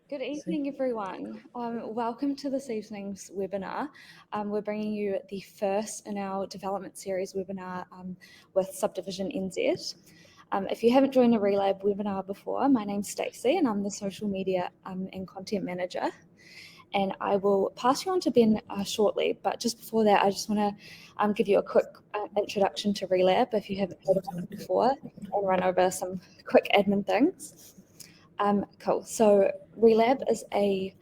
Good evening, everyone. Welcome to this evening's webinar. We're bringing you the first in our development series webinar with Subdivision NZ. If you haven't joined a Relab webinar before, my name's Stacey and I'm the social media and content manager. And I will pass you on to Ben shortly, but just before that, I just want to give you a quick introduction to Relab if you haven't heard about it before, and run over some quick admin things. Cool. So Relab is a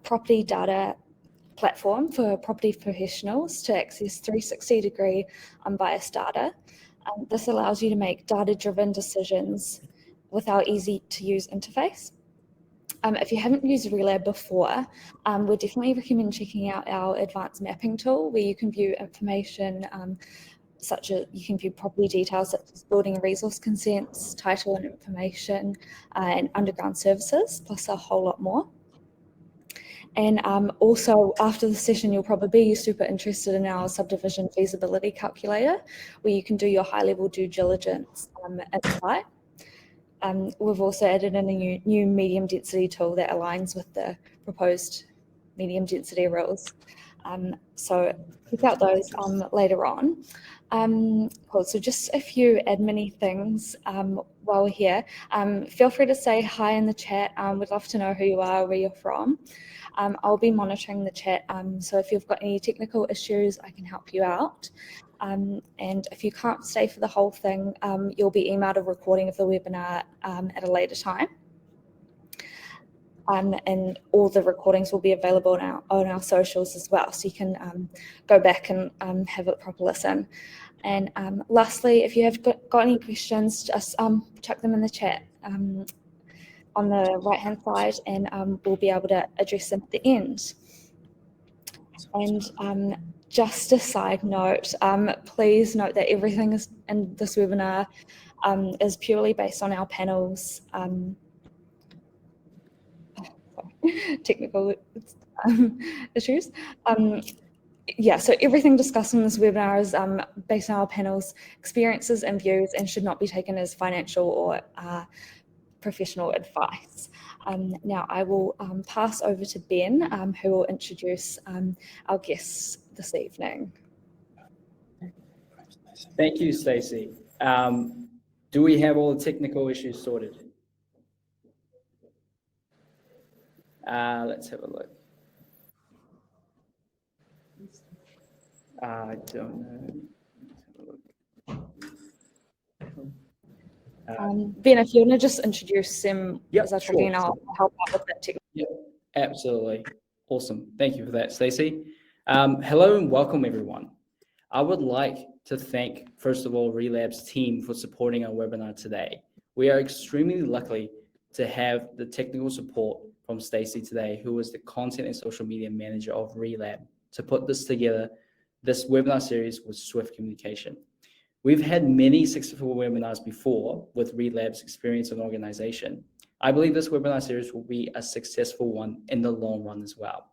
property data platform for property professionals to access 360-degree unbiased data. This allows you to make data-driven decisions with our easy-to-use interface. If you haven't used Relab before, we definitely recommend checking out our advanced mapping tool where you can view information such as you can view property details such as building and resource consents, title and information, and underground services, plus a whole lot more. And also after the session, you'll probably be super interested in our subdivision feasibility calculator, where you can do your high-level due diligence insight. We've also added in a new medium density tool that aligns with the proposed medium density rules. So check out those later on. Cool. So just a few admin things while we're here. Feel free to say hi in the chat. We'd love to know who you are, where you're from. I'll be monitoring the chat, so if you've got any technical issues, I can help you out. And if you can't stay for the whole thing, you'll be emailed a recording of the webinar at a later time. And all the recordings will be available on our socials as well, so you can go back and have a proper listen. And lastly, if you have got any questions, just chuck them in the chat on the right-hand side, and we'll be able to address them at the end. And just a side note, please note that everything in this webinar is purely based on our panel's technical issues. Yeah, so everything discussed in this webinar is based on our panel's experiences and views and should not be taken as financial or professional advice. Now I will pass over to Ben, who will introduce our guests this evening. Thank you, Stacey. Do we have all the technical issues sorted? Let's have a look. I don't know. Ben, if you want to just introduce them as I sure. and I'll help out with that technical. Yeah, absolutely. Awesome. Thank you for that, Stacey. Hello and welcome, everyone. I would like to thank, first of all, Relab's team for supporting our webinar today. We are extremely lucky to have the technical support from Stacey today, who is the content and social media manager of Relab, to put this together, this webinar series with swift communication. We've had many successful webinars before with Relab's experience and organization. I believe this webinar series will be a successful one in the long run as well.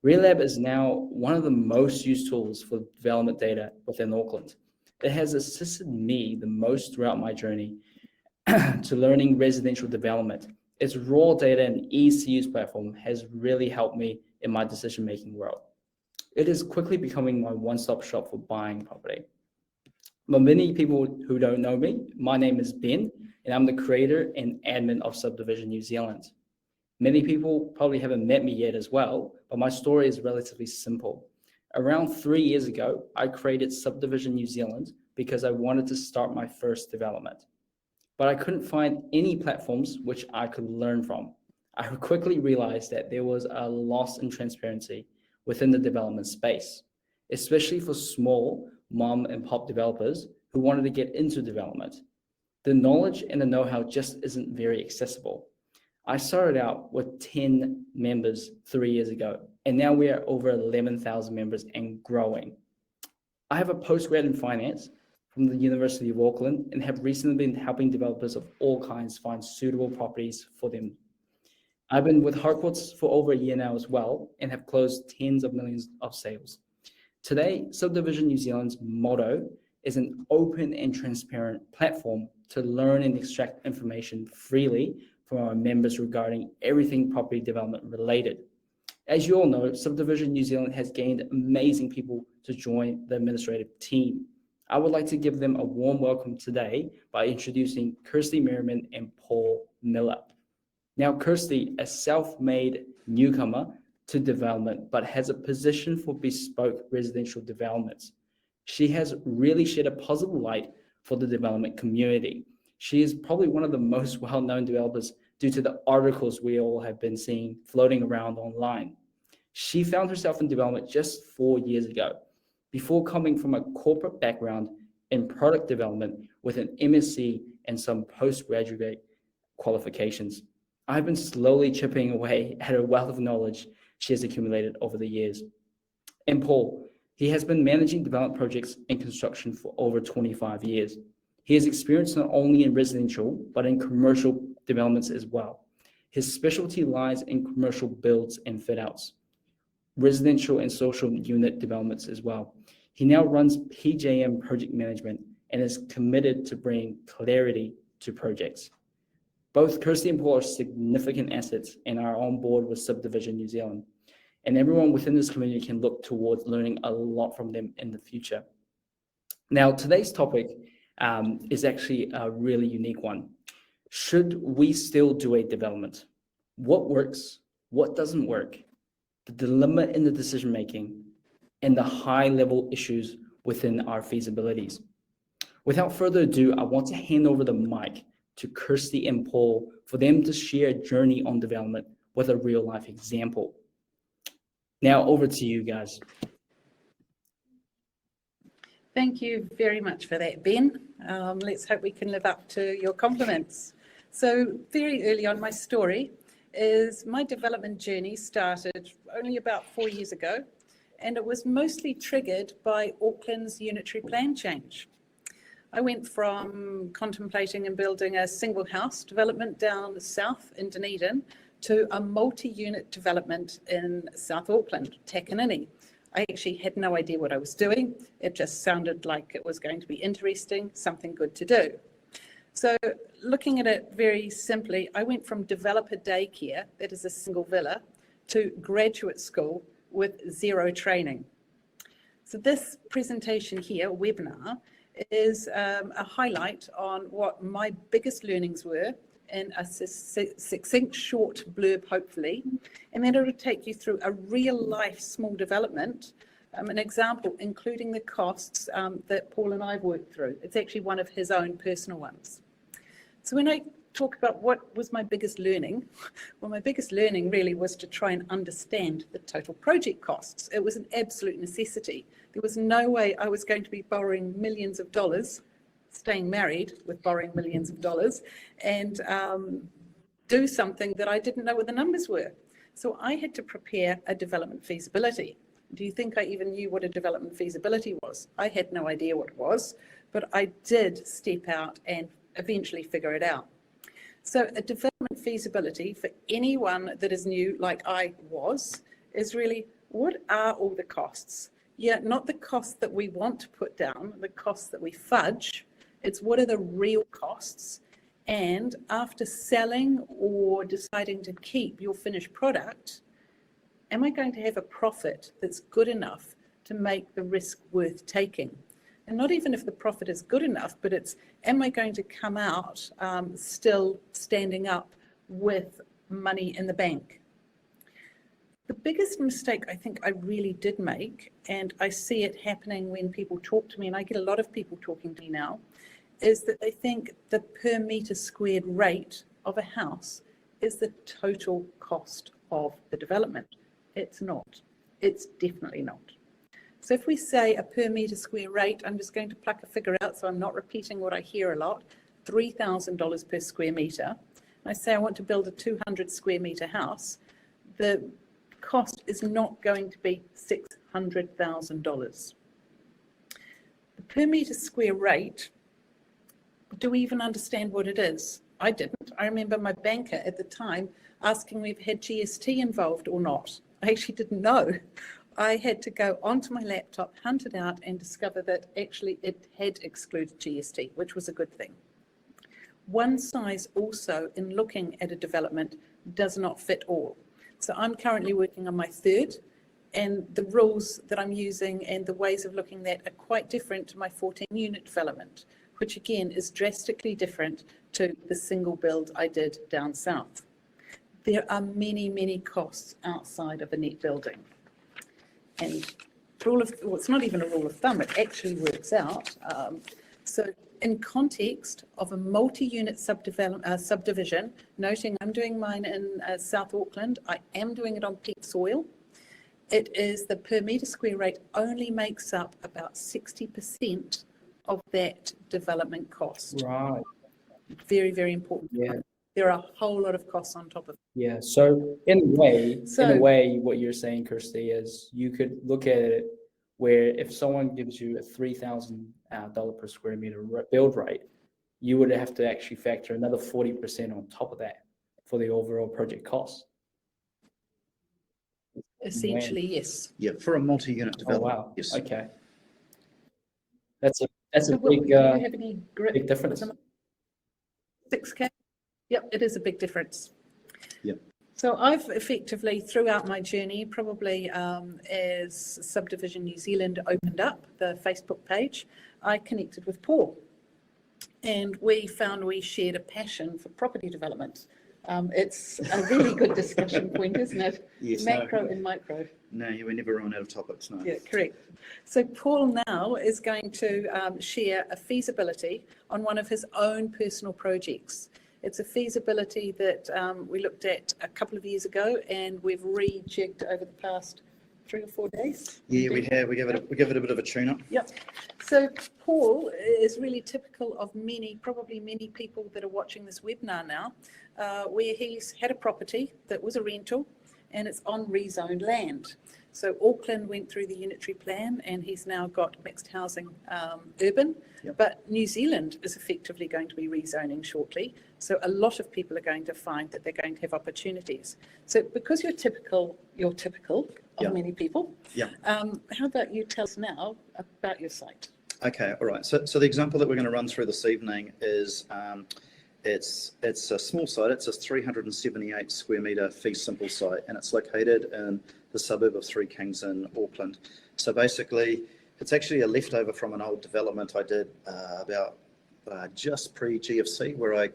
Relab is now one of the most used tools for development data within Auckland. It has assisted me the most throughout my journey to learning residential development. Its raw data and easy-to-use platform has really helped me in my decision-making world. It is quickly becoming my one-stop shop for buying property. But many people who don't know me, my name is Ben, and I'm the creator and admin of Subdivision New Zealand. Many people probably haven't met me yet as well, but my story is relatively simple. Around 3 years ago, I created Subdivision New Zealand because I wanted to start my first development. But I couldn't find any platforms which I could learn from. I quickly realized that there was a loss in transparency within the development space, especially for small mom and pop developers who wanted to get into development. The knowledge and the know-how just isn't very accessible. I started out with 10 members 3 years ago, and now we are over 11,000 members and growing. I have a postgrad in finance from the University of Auckland and have recently been helping developers of all kinds find suitable properties for them. I've been with Harcourts for over a year now as well and have closed tens of millions of sales. Today, Subdivision New Zealand's motto is an open and transparent platform to learn and extract information freely from our members regarding everything property development related. As you all know, Subdivision New Zealand has gained amazing people to join the administrative team. I would like to give them a warm welcome today by introducing Kirsty Merriman and Paul Miller. Now, Kirsty, a self-made newcomer to development, but has a position for bespoke residential developments. She has really shed a positive light for the development community. She is probably one of the most well-known developers due to the articles we all have been seeing floating around online. She found herself in development just 4 years ago, before coming from a corporate background in product development with an MSc and some postgraduate qualifications. I've been slowly chipping away at a wealth of knowledge she has accumulated over the years. And Paul, he has been managing development projects and construction for over 25 years. He has experience not only in residential, but in commercial developments as well. His specialty lies in commercial builds and fit-outs, residential and social unit developments as well. He now runs PJM project management and is committed to bringing clarity to projects. Both Kirsty and Paul are significant assets and are on board with Subdivision New Zealand. And everyone within this community can look towards learning a lot from them in the future. Now, today's topic is actually a really unique one. Should we still do a development? What works? What doesn't work? The dilemma in the decision-making and the high-level issues within our feasibilities. Without further ado, I want to hand over the mic to Kirsty and Paul for them to share a journey on development with a real-life example. Now, over to you guys. Thank you very much for that, Ben. Let's hope we can live up to your compliments. So very early on, my story is my development journey started only about 4 years ago, and it was mostly triggered by Auckland's unitary plan change. I went from contemplating and building a single house development down south in Dunedin to a multi-unit development in South Auckland, Takanini. I actually had no idea what I was doing. It just sounded like it was going to be interesting, something good to do. So looking at it very simply, I went from developer daycare, that is a single villa, to graduate school with zero training. So this presentation here, webinar, is a highlight on what my biggest learnings were in a succinct short blurb, hopefully, and then it'll take you through a real life small development, an example including the costs that Paul and I have worked through. It's actually one of his own personal ones. So when I talk about what was my biggest learning, well, my biggest learning really was to try and understand the total project costs. It was an absolute necessity. There was no way I was going to be borrowing millions of dollars, staying married with borrowing millions of dollars, and do something that I didn't know what the numbers were. So I had to prepare a development feasibility. Do you think I even knew what a development feasibility was? I had no idea what it was, but I did step out and eventually figure it out. So a development feasibility for anyone that is new, like I was, is really, what are all the costs? Yeah, not the costs that we want to put down, the costs that we fudge. It's what are the real costs? And after selling or deciding to keep your finished product, am I going to have a profit that's good enough to make the risk worth taking? And not even if the profit is good enough, but it's, am I going to come out still standing up with money in the bank? The biggest mistake I think I really did make, and I see it happening when people talk to me, and I get a lot of people talking to me now, is that they think the per metre squared rate of a house is the total cost of the development. It's not. It's definitely not. So if we say a per metre square rate, I'm just going to pluck a figure out so I'm not repeating what I hear a lot, $3,000 per square metre. I say I want to build a 200 square metre house, the cost is not going to be $600,000. The per metre square rate, do we even understand what it is? I didn't. I remember my banker at the time asking me if it had GST involved or not. I actually didn't know. I had to go onto my laptop, hunt it out, and discover that actually it had excluded GST, which was a good thing. one size also in looking at a development does not fit all. So I'm currently working on my third, and the rules that I'm using and the ways of looking at are quite different to my 14-unit development, which again is drastically different to the single build I did down south. There are many, many costs outside of a net building. And it's not even a rule of thumb, it actually works out. So in context of a multi-unit subdivision, noting I'm doing mine in South Auckland, I am doing it on peat soil. It is the per metre square rate only makes up about 60% of that development cost. Right. Very, very important. Yeah. There are a whole lot of costs on top of it. Yeah. So in a way, what you're saying, Kirsty, is you could look at it where if someone gives you a $3,000 per square meter build rate, you would have to actually factor another 40% on top of that for the overall project cost. Essentially, yes. Yeah, for a multi-unit Oh development. wow. Yes. Okay. That's a So Will, big do you have any grip big difference. 6K? Yep, it is a big difference. Yep. So I've effectively, throughout my journey, probably as Subdivision New Zealand opened up the Facebook page, I connected with Paul. And we found we shared a passion for property development. It's a really good discussion point, isn't it? Yes. Macro and micro. No, we never run out of topics, no. Yeah, correct. So Paul now is going to share a feasibility on one of his own personal projects. It's a feasibility that we looked at a couple of years ago, and we've rejigged over the past 3 or 4 days. Yeah, we have. We give it a bit of a tune-up. Yep. So Paul is really typical of probably many people that are watching this webinar now, where he's had a property that was a rental and it's on rezoned land. So Auckland went through the unitary plan and he's now got mixed housing urban, Yep. but New Zealand is effectively going to be rezoning shortly. So a lot of people are going to find that they're going to have opportunities. So because you're typical of Yep. many people, Yeah. how about you tell us now about your site? Okay, all right. So the example that we're going to run through this evening is it's a small site. It's a 378 square metre fee simple site, and it's located in the suburb of Three Kings in Auckland. So basically, it's actually a leftover from an old development I did about just pre-GFC, where I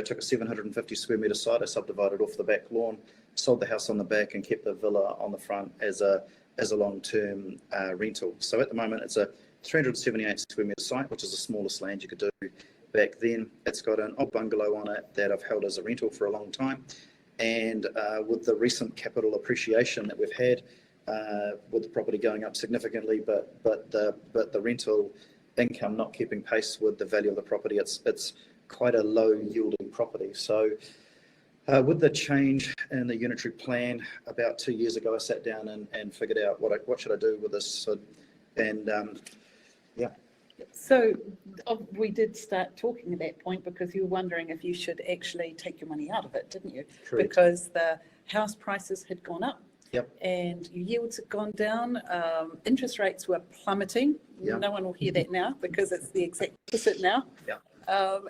took a 750 square metre site. I subdivided off the back lawn, sold the house on the back, and kept the villa on the front as a long-term rental. So at the moment, it's a 378 square metre site, which is the smallest land you could do back then. It's got an old bungalow on it that I've held as a rental for a long time. And with the recent capital appreciation that we've had, with the property going up significantly, but the rental income not keeping pace with the value of the property, it's quite a low yielding property. So with the change in the unitary plan about 2 years ago, I sat down and figured out what should I do with this. So we did start talking at that point because you were wondering if you should actually take your money out of it, didn't you? Correct. Because the house prices had gone up. Yep. And your yields had gone down. Interest rates were plummeting. Yep. No one will hear that now because it's the exact opposite now. Yep.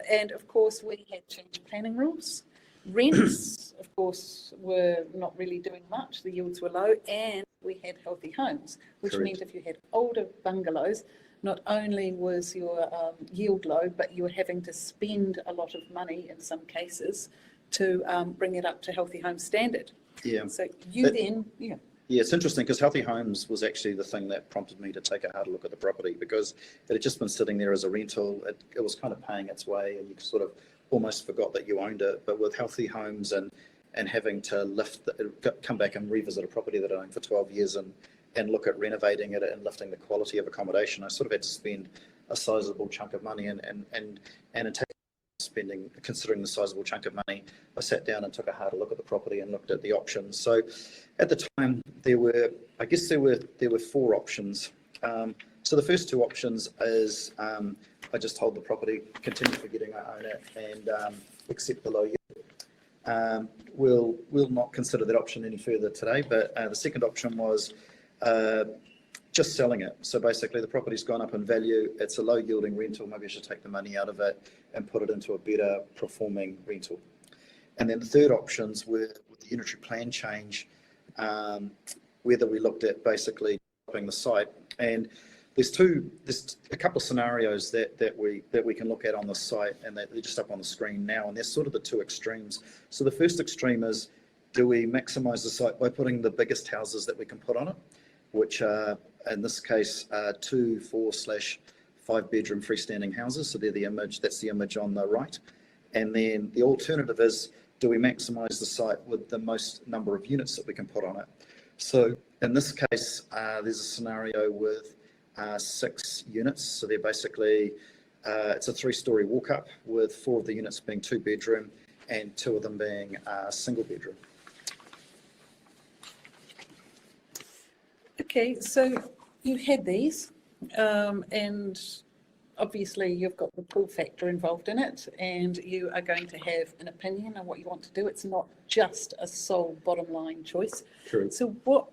And of course, we had changed planning rules. Rents, of course, were not really doing much. The yields were low, and we had healthy homes, which Correct. meant if you had older bungalows, not only was your yield low, but you were having to spend a lot of money in some cases to bring it up to healthy home standard. Yeah. So Yeah, it's interesting because healthy homes was actually the thing that prompted me to take a harder look at the property, because it had just been sitting there as a rental. It was kind of paying its way, and you sort of almost forgot that you owned it. But with healthy homes and having to come back and revisit a property that I owned for 12 years and look at renovating it and lifting the quality of accommodation, I sort of had to spend a sizable chunk of money considering the sizable chunk of money, I sat down and took a harder look at the property and looked at the options. So at the time there were 4 options. So the first 2 options is I just hold the property, continue forgetting I own it, and accept the low yield. We'll not consider that option any further today, but the second option was just selling it. So basically the property's gone up in value, it's a low yielding rental, maybe I should take the money out of it and put it into a better performing rental. And then the third options were with the unitary plan change, whether we looked at basically developing the site. And there's a couple of scenarios that we can look at on the site, and they're just up on the screen now, and they're sort of the two extremes. So the first extreme is, do we maximize the site by putting the biggest houses that we can put on it, which are, in this case, 2, 4/5 bedroom freestanding houses. So they're the image, that's the image on the right. And then the alternative is, do we maximize the site with the most number of units that we can put on it? So in this case, there's a scenario with 6 units. So they're basically, it's a 3-story walk up with 4 of the units being 2 bedroom and 2 of them being single bedroom. Okay, so you had these, and obviously you've got the pull factor involved in it, and you are going to have an opinion on what you want to do. It's not just a sole bottom line choice. True. So what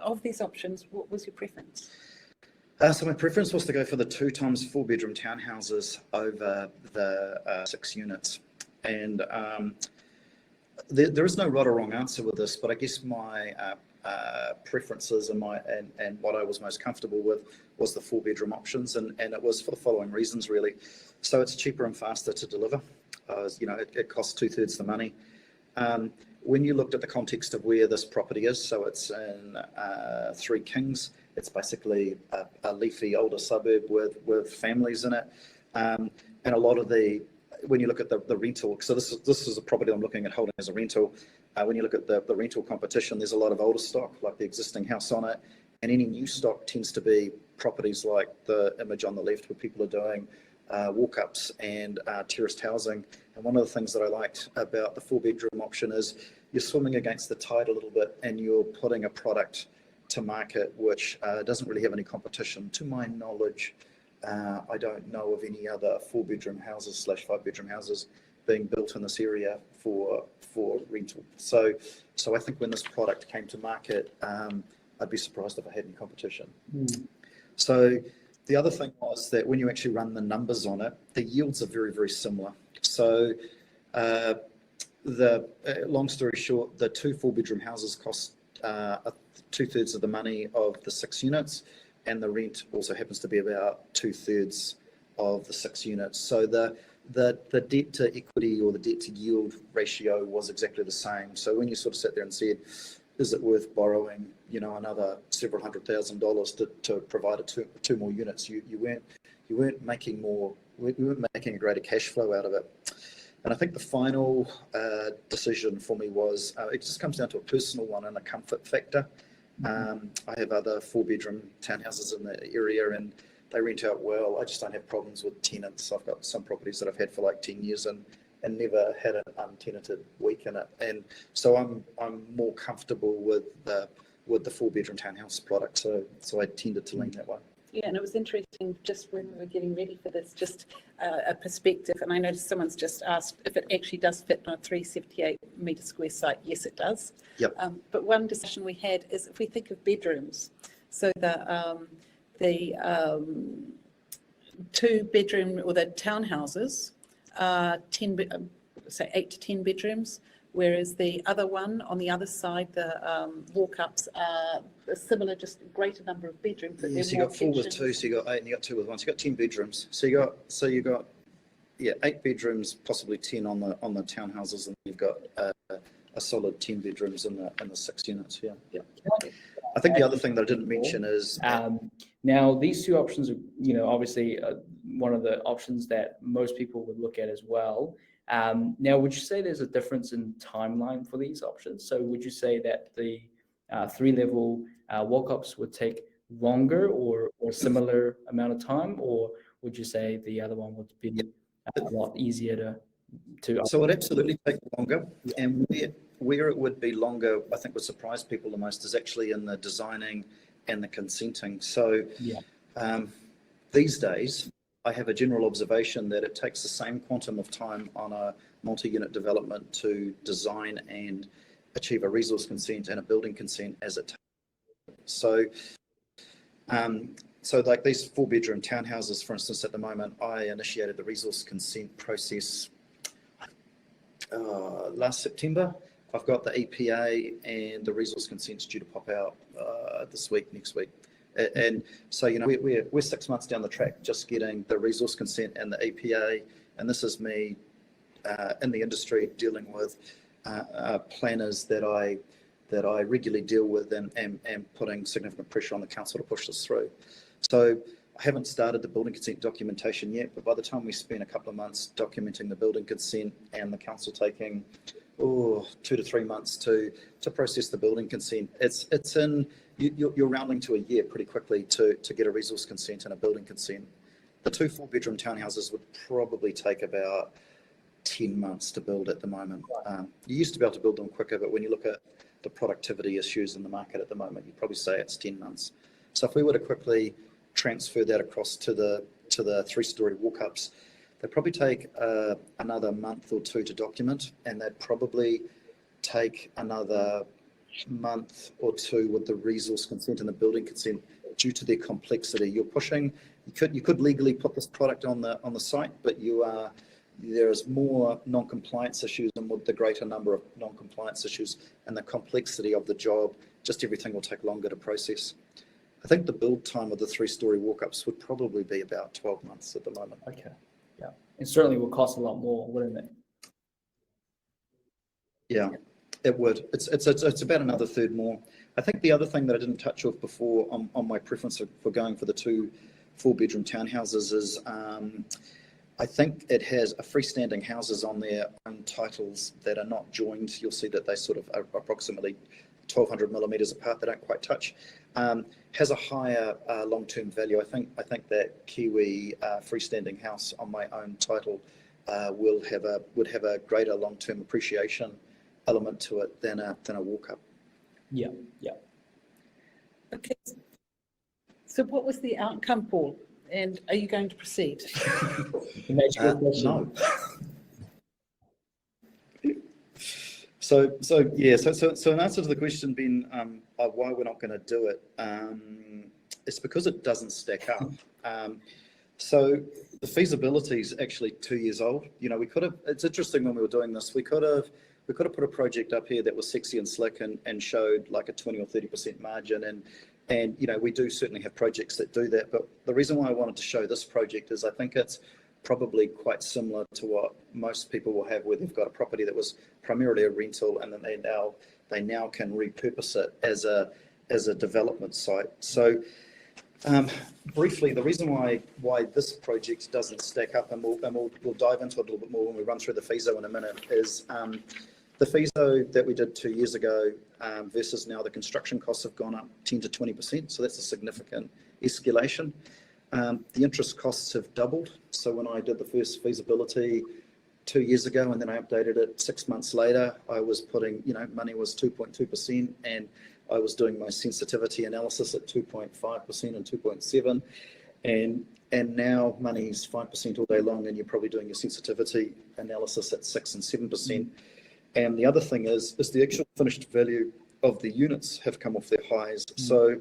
of these options, what was your preference? So my preference was to go for the 2 times 4 bedroom townhouses over the 6 units. And there is no right or wrong answer with this, but I guess my preferences and what I was most comfortable with was the 4 bedroom options, and it was for the following reasons really. So it's cheaper and faster to deliver. It costs 2/3 the money. When you looked at the context of where this property is, so it's in 3 Kings. It's basically a leafy older suburb with families in it, and a lot of when you look at the rental, so this is a property I'm looking at holding as a rental. When you look at the rental competition, there's a lot of older stock, like the existing house on it, and any new stock tends to be properties like the image on the left, where people are doing walk-ups and terraced housing. And one of the things that I liked about the 4 bedroom option is you're swimming against the tide a little bit, and you're putting a product to market which doesn't really have any competition. To my knowledge, I don't know of any other 4 bedroom houses / 5 bedroom houses being built in this area for rental. So I think when this product came to market, I'd be surprised if I had any competition. So the other thing was that when you actually run the numbers on it, the yields are very, very similar. So long story short, the 2 4 bedroom houses cost 2/3 of the money of the 6 units, and the rent also happens to be about 2/3 of the 6 units. So the debt to equity or the debt to yield ratio was exactly the same. So when you sort of sat there and said, is it worth borrowing, another several $100,000 to provide 2 more units, you weren't making more, we weren't making a greater cash flow out of it. And I think the final decision for me was, it just comes down to a personal one and a comfort factor. I have other 4 bedroom townhouses in the area, and they rent out well. I just don't have problems with tenants. I've got some properties that I've had for like 10 years and never had an untenanted week in it. And so I'm more comfortable with the 4 bedroom townhouse product. So I tended to lean that way. Yeah, and it was interesting just when we were getting ready for this, just a perspective. And I noticed someone's just asked if it actually does fit on a 378 metre square site. Yes, it does. Yep. But one discussion we had is if we think of bedrooms, so the 2 bedroom or the townhouses are 8 to 10 bedrooms, whereas the other one on the other side, the walk-ups are a similar, just greater number of bedrooms. But so you got 4 with 2, so you got 8, and you got 2 with 1. So you got 10 bedrooms. So you got 8 bedrooms, possibly 10 on the townhouses, and you've got a solid 10 bedrooms in the 6 units. Yeah. I think the other thing that I didn't mention is now these 2 options are, obviously one of the options that most people would look at as well. Now, would you say there's a difference in timeline for these options? So would you say that the 3-level walk-ups would take longer or similar amount of time, or would you say the other one would be a lot easier to So it absolutely take longer, and where it would be longer, I think would surprise people the most, is actually in the designing and the consenting. So these days, I have a general observation that it takes the same quantum of time on a multi-unit development to design and achieve a resource consent and a building consent as it takes. So So like these 4-bedroom townhouses, for instance, at the moment, I initiated the resource consent process last September. I've got the EPA and the resource consent's due to pop out this week, next week. And so, you know, we're 6 months down the track just getting the resource consent and the EPA. And this is me in the industry dealing with planners that I regularly deal with and putting significant pressure on the council to push this through. So I haven't started the building consent documentation yet, but by the time we spend a couple of months documenting the building consent and the council taking 2 to 3 months to process the building consent, it's in you're rounding to a year pretty quickly to get a resource consent and a building consent. The 2 4-bedroom townhouses would probably take about 10 months to build at the moment. You used to be able to build them quicker, but when you look at the productivity issues in the market at the moment, you'd probably say it's 10 months. So if we were to quickly transfer that across to the 3-story walk-ups, they'd probably take another month or 2 to document, and they'd probably take another month or 2 with the resource consent and the building consent due to their complexity. You're pushing, you could legally put this product on the site, but there is more non-compliance issues, and with the greater number of non-compliance issues and the complexity of the job, just everything will take longer to process. I think the build time of the 3-story walk-ups would probably be about 12 months at the moment. Okay, yeah. It certainly will cost a lot more, wouldn't it? Yeah, it would. It's about another third more. I think the other thing that I didn't touch on before on my preference for going for the 2 4-bedroom townhouses is I think it has a freestanding houses on their own titles that are not joined. You'll see that they sort of are approximately 1,200 millimeters apart. They don't quite touch. Has a higher long-term value. I think that Kiwi freestanding house on my own title would have a greater long-term appreciation element to it than a walk-up. Yeah. Okay. So what was the outcome, Paul? And are you going to proceed? No. So in answer to the question, Ben, why we're not going to do it, it's because it doesn't stack up. So the feasibility is actually 2 years old. You know, we could have. It's interesting when we were doing this. We could have put a project up here that was sexy and slick and showed like a 20 or 30% margin, and you know, we do certainly have projects that do that. But the reason why I wanted to show this project is I think it's probably quite similar to what most people will have, where they've got a property that was primarily a rental, and then they now can repurpose it as a development site. So briefly, the reason why this project doesn't stack up, and we'll dive into it a little bit more when we run through the FISO in a minute, is the FISO that we did 2 years ago versus now, the construction costs have gone up 10 to 20%. So that's a significant escalation. The interest costs have doubled. So when I did the first feasibility 2 years ago, and then I updated it 6 months later, I was putting, you know, money was 2.2%, and I was doing my sensitivity analysis at 2.5% and 2.7%, and now money's 5% all day long, and you're probably doing your sensitivity analysis at 6 and 7%. And the other thing is the actual finished value of the units have come off their highs. So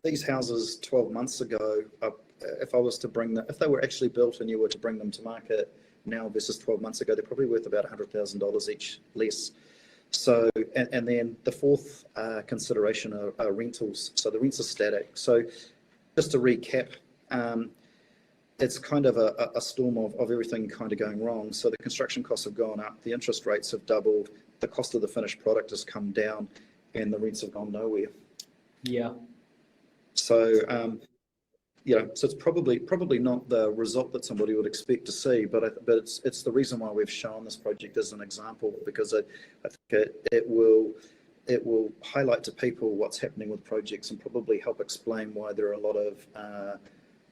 these houses 12 months ago, if I was to bring them, if they were actually built and you were to bring them to market now versus 12 months ago, they're probably worth about $100,000 each less. So, and then the fourth consideration are rentals. So the rents are static. So just to recap, it's kind of a storm of everything kind of going wrong. So the construction costs have gone up, the interest rates have doubled, the cost of the finished product has come down, and the rents have gone nowhere. Yeah. So, you know, so it's probably not the result that somebody would expect to see, but it's the reason why we've shown this project as an example, because I think it will highlight to people what's happening with projects and probably help explain why there are a lot of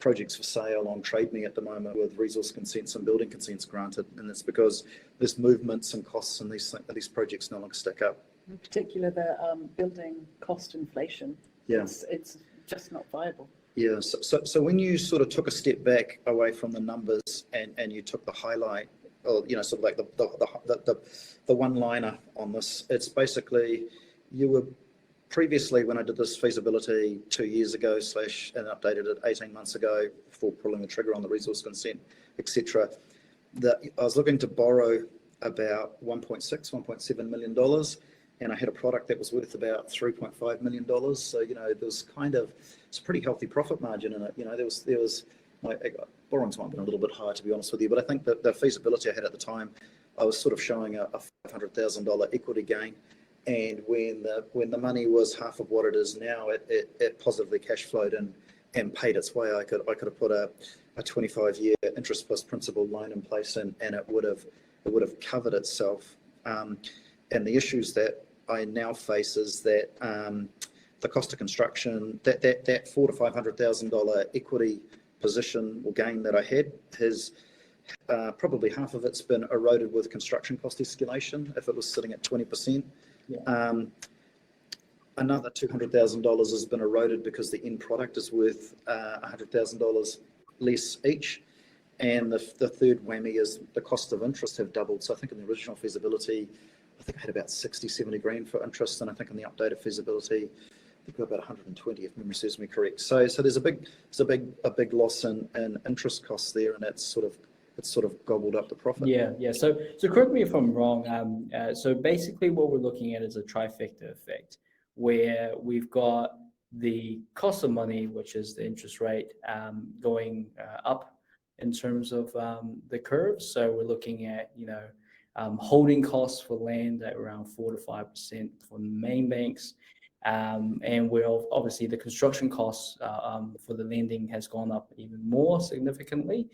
projects for sale on Trade Me at the moment with resource consents and building consents granted, and it's because there's movements and costs and these projects no longer stack up. In particular, the building cost inflation. Yeah. It's just not viable. Yeah, so when you sort of took a step back away from the numbers and you took the highlight, or you know, sort of like the one-liner on this, it's basically you were previously, when I did this feasibility 2 years ago and updated it 18 months ago before pulling the trigger on the resource consent, etc., I was looking to borrow about $1.7 million, and I had a product that was worth about $3.5 million. So, you know, there was it's a pretty healthy profit margin in it. You know, there was my borrowings might have been a little bit higher, to be honest with you, but I think that the feasibility I had at the time, I was sort of showing a $500,000 equity gain. And when the money was half of what it is now, it positively cash flowed and paid its way. I could have put a 25-year interest plus principal loan in place, and it would have covered itself. And the issues that I now face is that the cost of construction, that $400,000 to $500,000 equity position or gain that I had has probably half of it's been eroded with construction cost escalation. If it was sitting at 20%. Yeah. Another $200,000 has been eroded because the end product is worth $100,000 less each. And the third whammy is the cost of interest have doubled. So I think in the original feasibility, I think I had about 60, 70 grand for interest. And I think in the updated feasibility, I think about 120, if memory serves me correct. So there's a big loss in interest costs there, and it's sort of gobbled up the profit. Yeah. So correct me if I'm wrong. So basically what we're looking at is a trifecta effect, where we've got the cost of money, which is the interest rate, going up in terms of the curve. So we're looking at, holding costs for land at around 4 to 5% for the main banks. And we're obviously the construction costs for the lending has gone up even more significantly.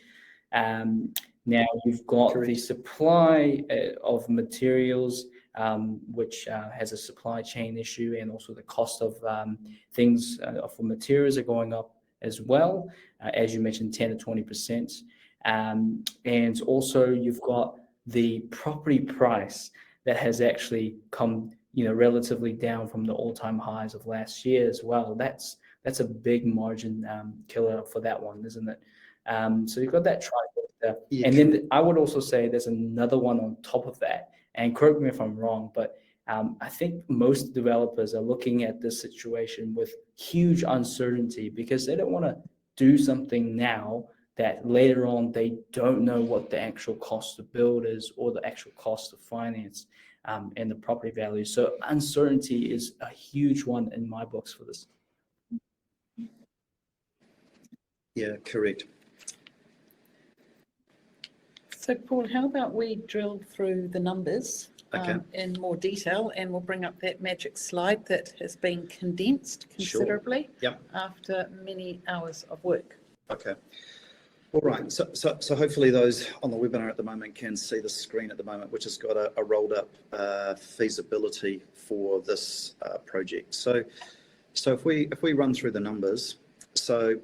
Now you've got the supply of materials, which has a supply chain issue, and also the cost of things for materials are going up as well, as you mentioned, 10 to 20%. And also you've got the property price that has actually come, relatively down from the all-time highs of last year as well. That's a big margin killer for that one, isn't it? So you've got that trifecta. Yeah. And then I would also say there's another one on top of that, and correct me if I'm wrong, but I think most developers are looking at this situation with huge uncertainty because they don't want to do something now that later on they don't know what the actual cost to build is or the actual cost of finance and the property value. So uncertainty is a huge one in my books for this. Yeah, correct. So Paul, how about we drill through the numbers in more detail, and we'll bring up that magic slide that has been condensed considerably after many hours of work. Okay. All right. So hopefully those on the webinar at the moment can see the screen at the moment, which has got a rolled up feasibility for this project. So if we run through the numbers, so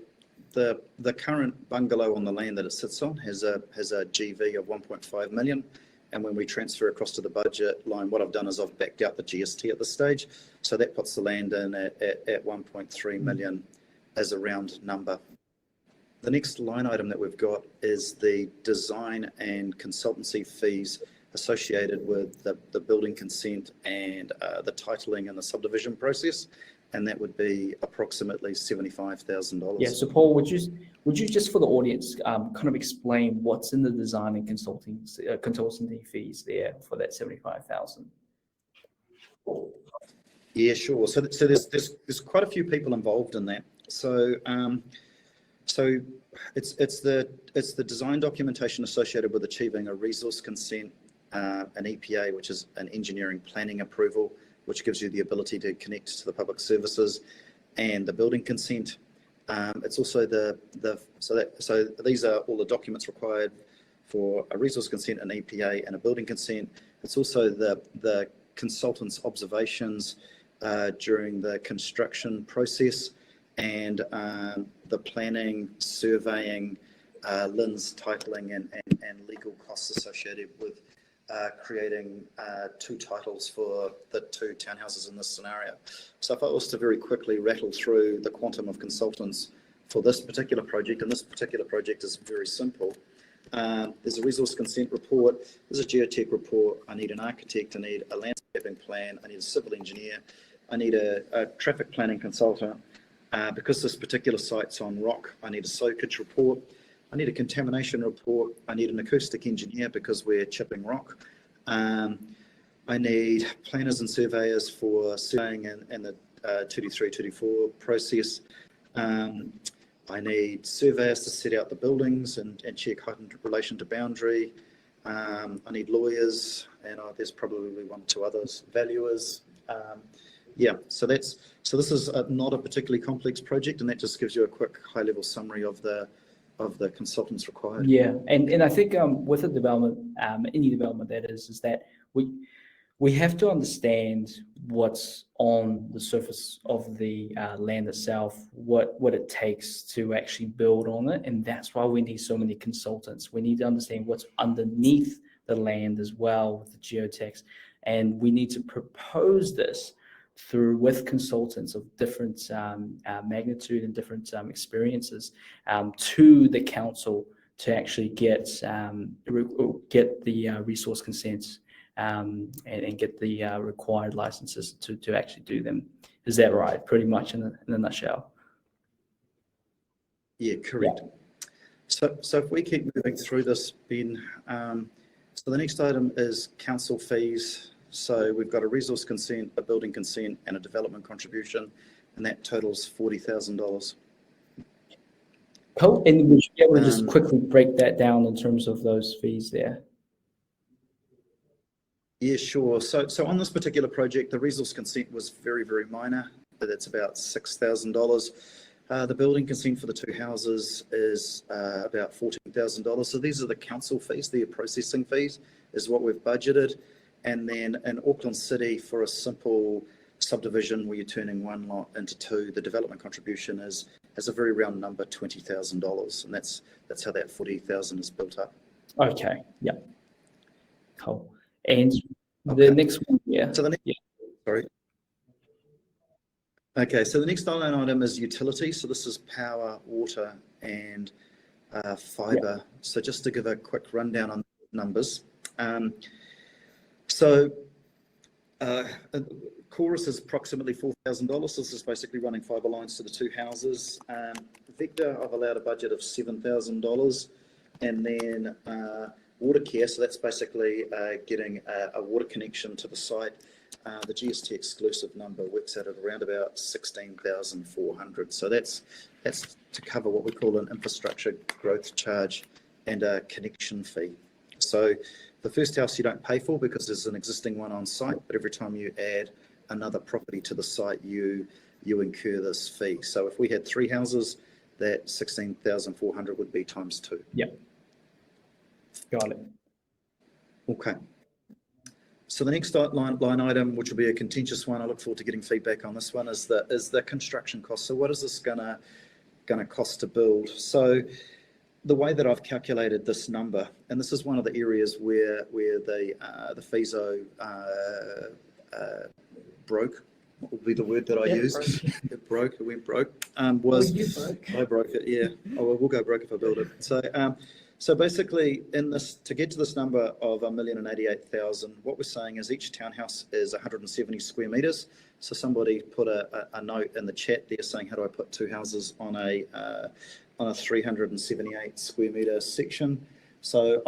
the current bungalow on the land that it sits on has a GV of 1.5 million. And when we transfer across to the budget line, what I've done is I've backed out the GST at this stage. So that puts the land in at 1.3 million as a round number. The next line item that we've got is the design and consultancy fees associated with the building consent and the titling and the subdivision process. And that would be approximately $75,000. Yeah. So Paul, would you just for the audience kind of explain what's in the design and consultancy fees there for that $75,000? Yeah, sure. So there's quite a few people involved in that. So it's the design documentation associated with achieving a resource consent, an EPA, which is an engineering planning approval, which gives you the ability to connect to the public services, and the building consent. It's also so these are all the documents required for a resource consent, an EPA, and a building consent. It's also the consultant's observations during the construction process, and the planning, surveying, LINs, titling, and legal costs associated with creating 2 titles for the 2 townhouses in this scenario. So if I was to very quickly rattle through the quantum of consultants for this particular project, and this particular project is very simple. There's a resource consent report, there's a geotech report, I need an architect, I need a landscaping plan, I need a civil engineer, I need a traffic planning consultant. Because this particular site's on rock, I need a soakage report. I need a contamination report. I need an acoustic engineer because we're chipping rock. I need planners and surveyors for surveying and the 2D3, 2D4 process. I need surveyors to set out the buildings and check height in relation to boundary. I need lawyers, and there's probably one or two others, valuers. Yeah, so this is not a particularly complex project, and that just gives you a quick high-level summary of the consultants required. Yeah, and I think with a development, any development that is that we have to understand what's on the surface of the land itself, what it takes to actually build on it, and that's why we need so many consultants. We need to understand what's underneath the land as well with the geotechs, and we need to propose this with consultants of different magnitude and different experiences to the council to actually get the resource consents and get the required licenses to actually do them. Is that right? Pretty much in a nutshell. Yeah, correct. Yeah. So if we keep moving through this, Ben, so the next item is council fees. So we've got a resource consent, a building consent, and a development contribution, and that totals $40,000. Cool. And would you be able to just quickly break that down in terms of those fees there? Yeah, sure. So on this particular project, the resource consent was very, very minor, but it's about $6,000. The building consent for the two houses is about $14,000. So these are the council fees, the processing fees is what we've budgeted. And then in Auckland City, for a simple subdivision where you're turning one lot into two, the development contribution is a very round number, $20,000, and that's how that $40,000 is built up. Okay. Yeah. Cool. And the next one, yeah. So the next, sorry. Okay, so the next line item is utility. So this is power, water, and fibre. Yeah. So just to give a quick rundown on numbers. So Chorus is approximately $4,000. This is basically running fibre lines to the two houses. Vector, I've allowed a budget of $7,000. And then water care, so that's basically getting a water connection to the site. The GST exclusive number works out at around about $16,400. So that's to cover what we call an infrastructure growth charge and a connection fee. So the first house you don't pay for because there's an existing one on site, but every time you add another property to the site, you incur this fee. So if we had three houses, that $16,400 would be times two. Yep. Got it. Okay. So the next line item, which will be a contentious one, I look forward to getting feedback on this one, is the construction cost. So what is this gonna cost to build? So the way that I've calculated this number, and this is one of the areas where the FISO broke, what would be the word that I use? It broke, it went broke. I broke it, yeah. Oh, we'll go broke if I build it. So basically, to get to this number of 1,088,000, what we're saying is each townhouse is 170 square meters. So somebody put a note in the chat there saying, how do I put two houses on a 378 square meter section? So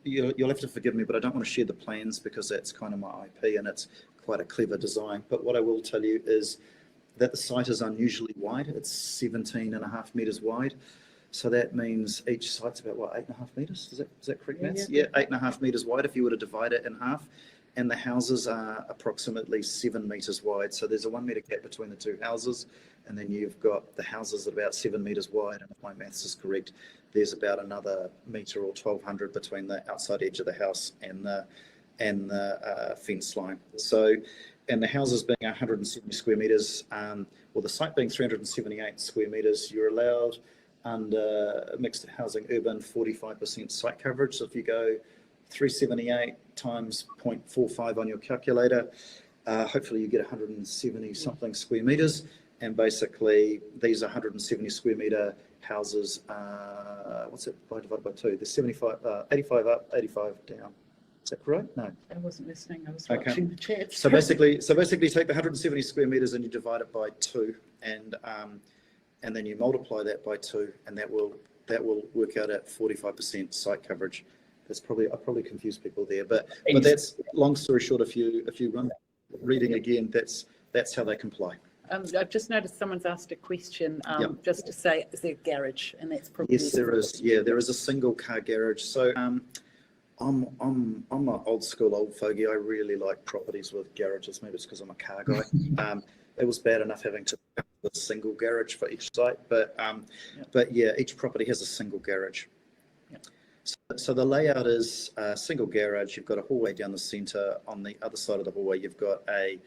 you'll have to forgive me, but I don't want to share the plans because that's kind of my IP and it's quite a clever design. But what I will tell you is that the site is unusually wide. It's 17.5 meters wide. So that means each site's about, what, 8.5 meters? Is that correct, Matt? Yeah, 8.5 meters wide if you were to divide it in half. And the houses are approximately 7 meters wide. So there's a 1 meter gap between the two houses. And then you've got the houses at about 7 meters wide. And if my maths is correct, there's about another meter or 1,200 between the outside edge of the house and the fence line. So, and the houses being 170 square meters, well, the site being 378 square meters, you're allowed under mixed housing urban 45% site coverage. So if you go 378 times 0.45 on your calculator, hopefully you get 170 something square meters. And basically these 170 square meter houses, what's it divided by two? There's 85 up, 85 down. Is that correct? No. I wasn't listening, I was Okay. watching the chat. So basically you take the 170 square meters and you divide it by 2, and then you multiply that by 2, and that will work out at 45% site coverage. I probably confused people there, but that's, long story short, if you run reading again, that's how they comply. I've just noticed someone's asked a question, just to say, is there a garage? And that's probably... Yes, there is. Yeah, there is a single car garage. So I'm an old school old fogey. I really like properties with garages. Maybe it's because I'm a car guy. It was bad enough having to have a single garage for each site, but yeah, each property has a single garage. So the layout is a single garage. You've got a hallway down the centre. On the other side of the hallway, you've got a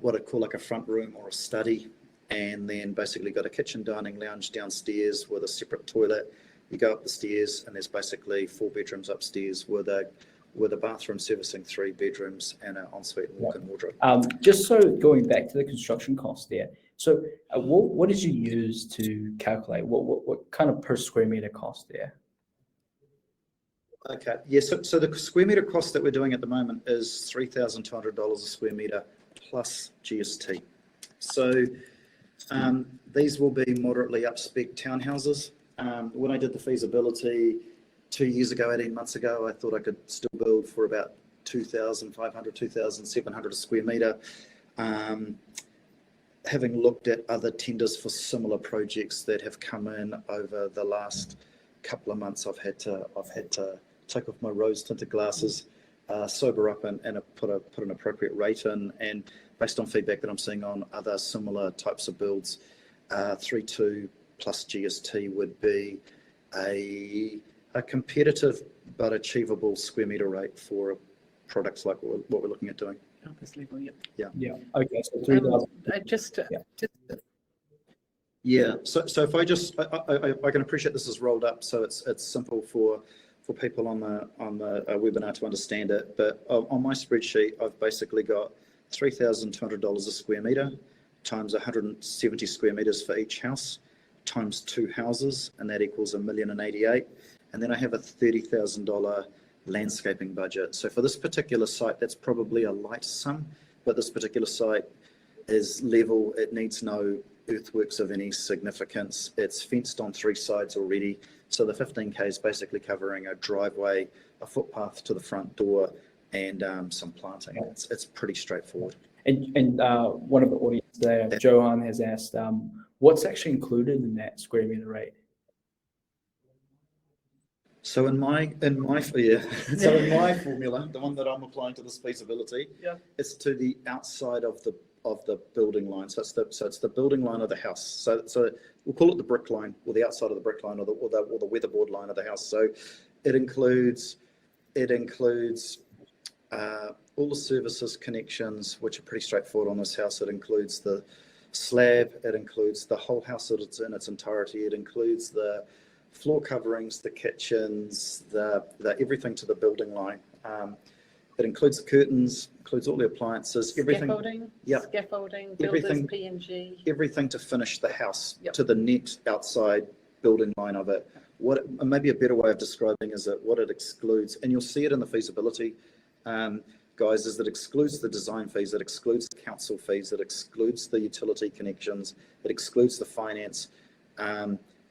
what I'd call like a front room or a study, and then basically got a kitchen, dining, lounge downstairs with a separate toilet. You go up the stairs, and there's basically 4 bedrooms upstairs with a bathroom servicing 3 bedrooms and an ensuite and walk-in wardrobe. Just so going back to the construction cost there. So what did you use to calculate? What kind of per square meter cost there? Okay, yeah, so the square metre cost that we're doing at the moment is $3,200 a square metre plus GST. So these will be moderately up-spec townhouses. When I did the feasibility 2 years ago, 18 months ago, I thought I could still build for about 2,500, 2,700 a square metre. Having looked at other tenders for similar projects that have come in over the last couple of months, I've had to take off my rose-tinted glasses, sober up, and put an appropriate rate in. And based on feedback that I'm seeing on other similar types of builds, 3.2 plus GST would be a competitive but achievable square metre rate for products like what we're looking at doing. At this level, yep. Yeah. Okay. So 3,000. Yeah. So if I can appreciate this is rolled up, so it's simple for people on the webinar to understand it. But on my spreadsheet, I've basically got $3,200 a square metre times 170 square metres for each house times 2 houses, and that equals $1,088,000. And then I have a $30,000 landscaping budget. So for this particular site, that's probably a light sum, but this particular site is level. It needs no earthworks of any significance. It's fenced on 3 sides already. So the 15K is basically covering a driveway, a footpath to the front door, and some planting. It's pretty straightforward. And one of the audience there, Johan, has asked, what's actually included in that square meter rate? So in my formula, the one that I'm applying to this feasibility, it's to the outside of the building line. So it's the building line of the house. So we'll call it the brick line, or the outside of the brick line, or the weatherboard line of the house. So it includes all the services connections, which are pretty straightforward on this house. It includes the slab. It includes the whole house that it's in its entirety. It includes the floor coverings, the kitchens, the everything to the building line. It includes the curtains, includes all the appliances, everything. Scaffolding, builders, P&G. Everything to finish the house to the net outside building line of it. Maybe a better way of describing is that what it excludes, and you'll see it in the feasibility, guys, is that it excludes the design fees, it excludes the council fees, it excludes the utility connections, it excludes the finance,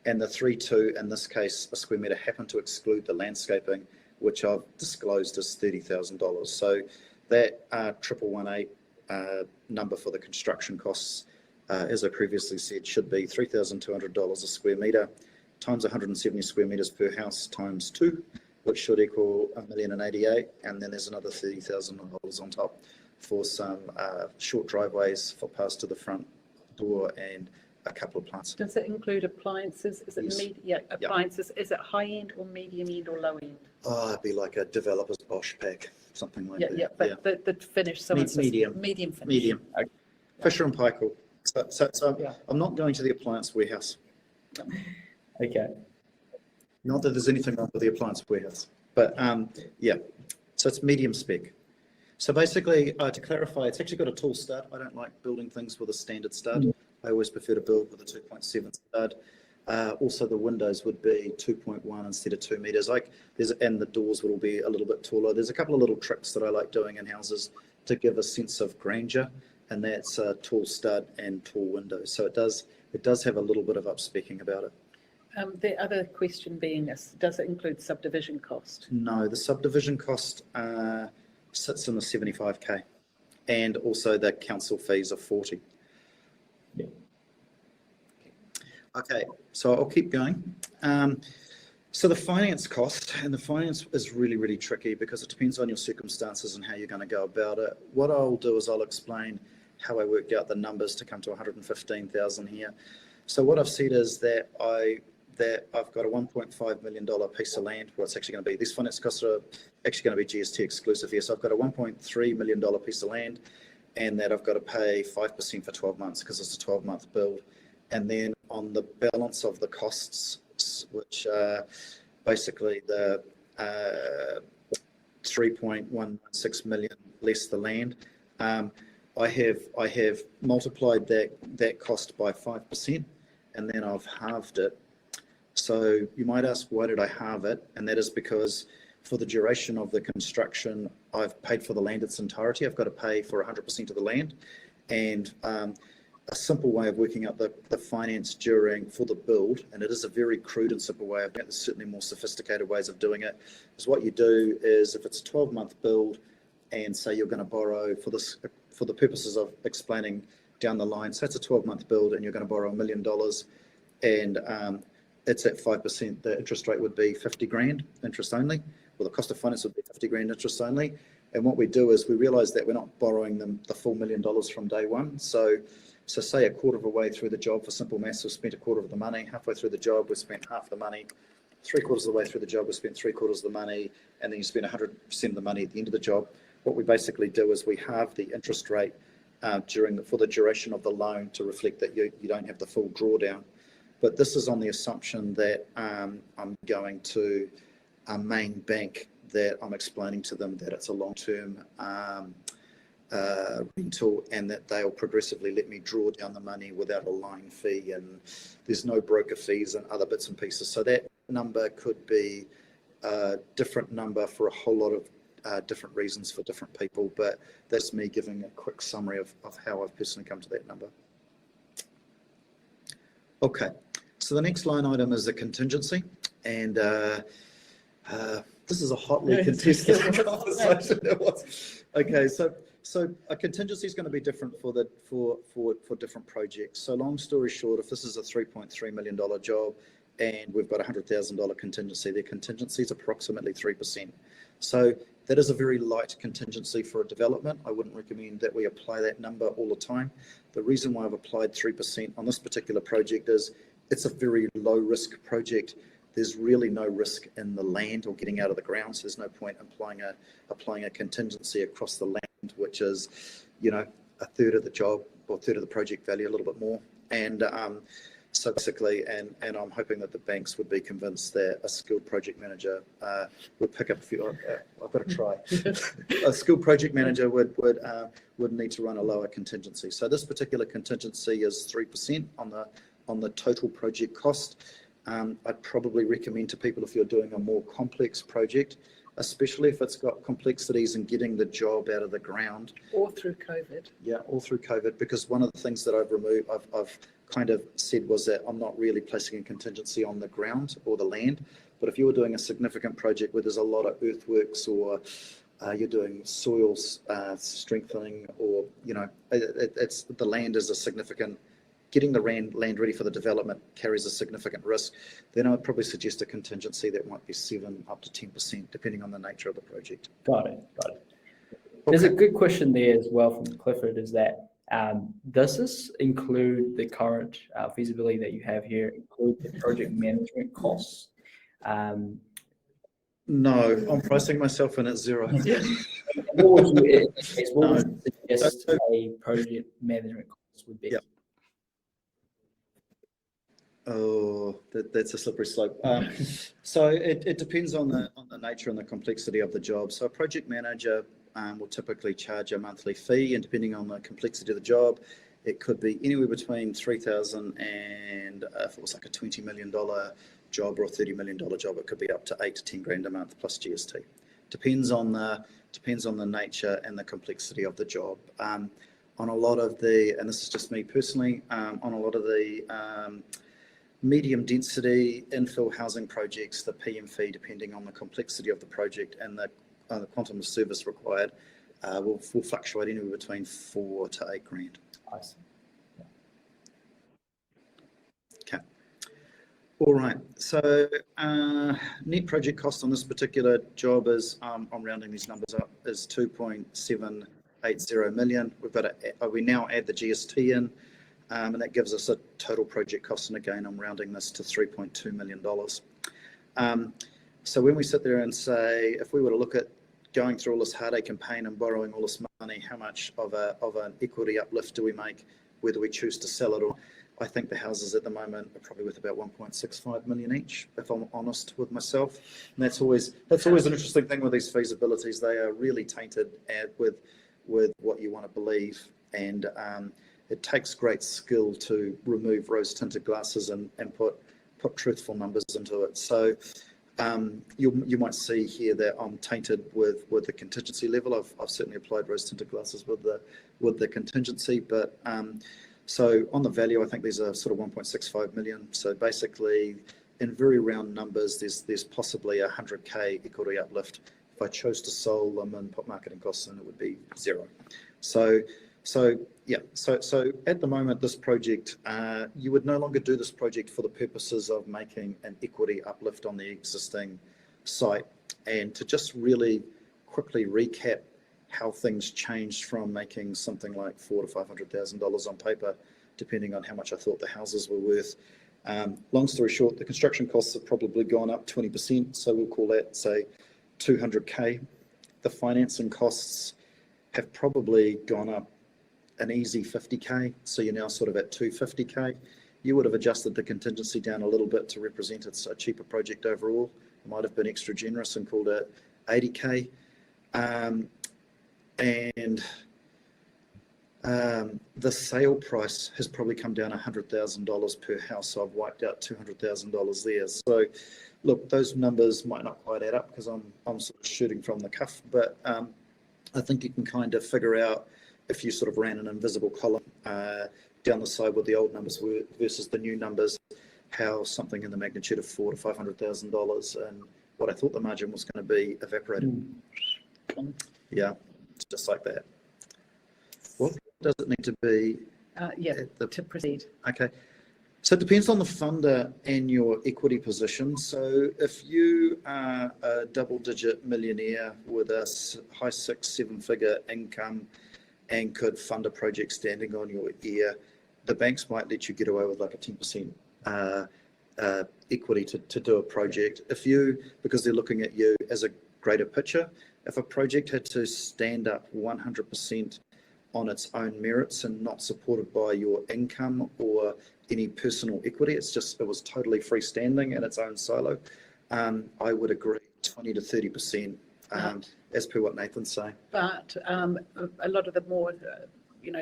and the 3.2 in this case a square metre happened to exclude the landscaping, which I've disclosed as $30,000. So that 1118 number for the construction costs, as I previously said, should be $3,200 a square metre times 170 square metres per house times 2, which should equal $1,088,000, and then there's another $30,000 on top for some short driveways, footpaths to the front door, and a couple of plants. Does it include appliances? Is it Yes. appliances? Is it high end or medium end or low end? Oh, it'd be like a developer's Bosch pack, something like that. But the finish, so it's medium finish. Medium. Okay. Fisher and Paykel. So I'm not going to the appliance warehouse. Okay. Not that there's anything wrong with the appliance warehouse, but so it's medium spec. So basically, to clarify, it's actually got a tall stud. I don't like building things with a standard stud. I always prefer to build with a 2.7 stud. Also, the windows would be 2.1 instead of 2 meters. And the doors would all be a little bit taller. There's a couple of little tricks that I like doing in houses to give a sense of grandeur, and that's tall stud and tall windows. So it does have a little bit of up-specking about it. The other question being this, does it include subdivision cost? No, the subdivision cost sits in the 75k, and also the council fees are 40. Yeah. Okay, so I'll keep going. So the finance cost, and the finance is really, really tricky because it depends on your circumstances and how you're going to go about it. What I'll do is I'll explain how I worked out the numbers to come to 115,000 here. So what I've said is that I've got a $1.5 million piece of land. Well, it's actually going to be, these finance costs are actually going to be GST exclusive here. So I've got a $1.3 million piece of land, and that I've got to pay 5% for 12 months because it's a 12-month build. And then on the balance of the costs, which are basically the 3.116 million less the land, I have multiplied that cost by 5%, and then I've halved it. So you might ask, why did I halve it? And that is because for the duration of the construction, I've paid for the land its entirety. I've got to pay for 100% of the land. And a simple way of working out the finance for the build, and it is a very crude and simple way of doing it, there's certainly more sophisticated ways of doing it, is what you do is if it's a 12-month build, and say you're going to borrow for the purposes of explaining down the line, so it's a 12-month build and you're going to borrow $1 million, and it's at 5%, the interest rate would be 50 grand interest only, or the cost of finance would be 50 grand interest only. And what we do is we realize that we're not borrowing them the full $1 million from day one. So say a quarter of a way through the job, for simple maths, we've spent a quarter of the money. Halfway through the job, we've spent half the money. 3/4 of the way through the job, we've spent 3/4 of the money, and then you spend 100% of the money at the end of the job. What we basically do is we halve the interest rate for the duration of the loan to reflect that you don't have the full drawdown. But this is on the assumption that I'm going to a main bank, that I'm explaining to them that it's a long-term rental, and that they'll progressively let me draw down the money without a line fee, and there's no broker fees and other bits and pieces. So that number could be a different number for a whole lot of different reasons for different people, but that's me giving a quick summary of how I've personally come to that number. Okay, so the next line item is a contingency, and this is a hotly contested conversation. Okay, so a contingency is going to be different for different projects. So long story short, if this is a $3.3 million job and we've got a $100,000 contingency, their contingency is approximately 3%. So that is a very light contingency for a development. I wouldn't recommend that we apply that number all the time. The reason why I've applied 3% on this particular project is it's a very low risk project. There's really no risk in the land or getting out of the ground, so there's no point applying a contingency across the land, which is, a third of the job or a third of the project value, a little bit more. And so basically, and I'm hoping that the banks would be convinced that a skilled project manager would pick up a few. I've got to try. A skilled project manager would need to run a lower contingency. So this particular contingency is 3% on the total project cost. I'd probably recommend to people, if you're doing a more complex project, especially if it's got complexities in getting the job out of the ground. Or through COVID. Yeah, all through COVID, because one of the things that I've kind of said was that I'm not really placing a contingency on the ground or the land, but if you were doing a significant project where there's a lot of earthworks, or you're doing soil strengthening, or, it's the land is a significant, getting the land ready for the development carries a significant risk, then I would probably suggest a contingency that might be 7 up to 10%, depending on the nature of the project. Got it. There's a good question there as well from Clifford, is that does this include the current feasibility that you have here, include the project management costs? No, I'm pricing myself in at 0. What would you suggest a project management cost would be? Yep. Oh, that's a slippery slope. So it depends on the nature and the complexity of the job. So a project manager will typically charge a monthly fee, and depending on the complexity of the job it could be anywhere between 3,000 and if it was like a $20 million job or a $30 million job, it could be up to 8 to 10 grand a month plus GST. Depends on the nature and the complexity of the job. On a lot of the, and this is just me personally, on a lot of the medium density infill housing projects, the PM fee, depending on the complexity of the project and the quantum of service required, will fluctuate anywhere between 4 to 8 grand. I see. Okay. All right. So net project cost on this particular job is, I'm rounding these numbers up, is 2.780 million. We now add the GST in, and that gives us a total project cost. And again, I'm rounding this to $3.2 million. So when we sit there and say, if we were to look at going through all this heartache and pain and borrowing all this money, how much of an equity uplift do we make, whether we choose to sell it or, I think the houses at the moment are probably worth about 1.65 million each, if I'm honest with myself. And that's always an interesting thing with these feasibilities. They are really tainted with what you want to believe, and it takes great skill to remove rose-tinted glasses and put truthful numbers into it. So you might see here that I'm tainted with the contingency level. I've certainly applied rose-tinted glasses with the contingency, but so on the value, I think these are sort of 1.65 million. So basically, in very round numbers, there's possibly 100K equity uplift. If I chose to sell them and put marketing costs in, it would be 0. So at the moment, this project, you would no longer do this project for the purposes of making an equity uplift on the existing site. And to just really quickly recap how things changed from making something like $400,000 to $500,000 on paper, depending on how much I thought the houses were worth. Long story short, the construction costs have probably gone up 20%, so we'll call that, say, 200K. The financing costs have probably gone up an easy 50K, so you're now sort of at 250K. You would have adjusted the contingency down a little bit to represent it's a cheaper project overall. I might have been extra generous and called it 80K. And the sale price has probably come down $100,000 per house, so I've wiped out $200,000 there. So look, those numbers might not quite add up because I'm sort of shooting from the cuff, but I think you can kind of figure out, if you sort of ran an invisible column down the side with the old numbers versus the new numbers, how something in the magnitude of $400,000 to $500,000 and what I thought the margin was going to be evaporated. Yeah, just like that. What does it need to be? To proceed. Okay. So it depends on the funder and your equity position. So if you are a double-digit millionaire with a high 6-7 figure income and could fund a project standing on your ear, the banks might let you get away with like a 10% equity to do a project. Because they're looking at you as a greater picture, if a project had to stand up 100% on its own merits and not supported by your income or any personal equity, it was totally freestanding in its own silo, I would agree 20 to 30%, as per what Nathan's saying. But a lot of the more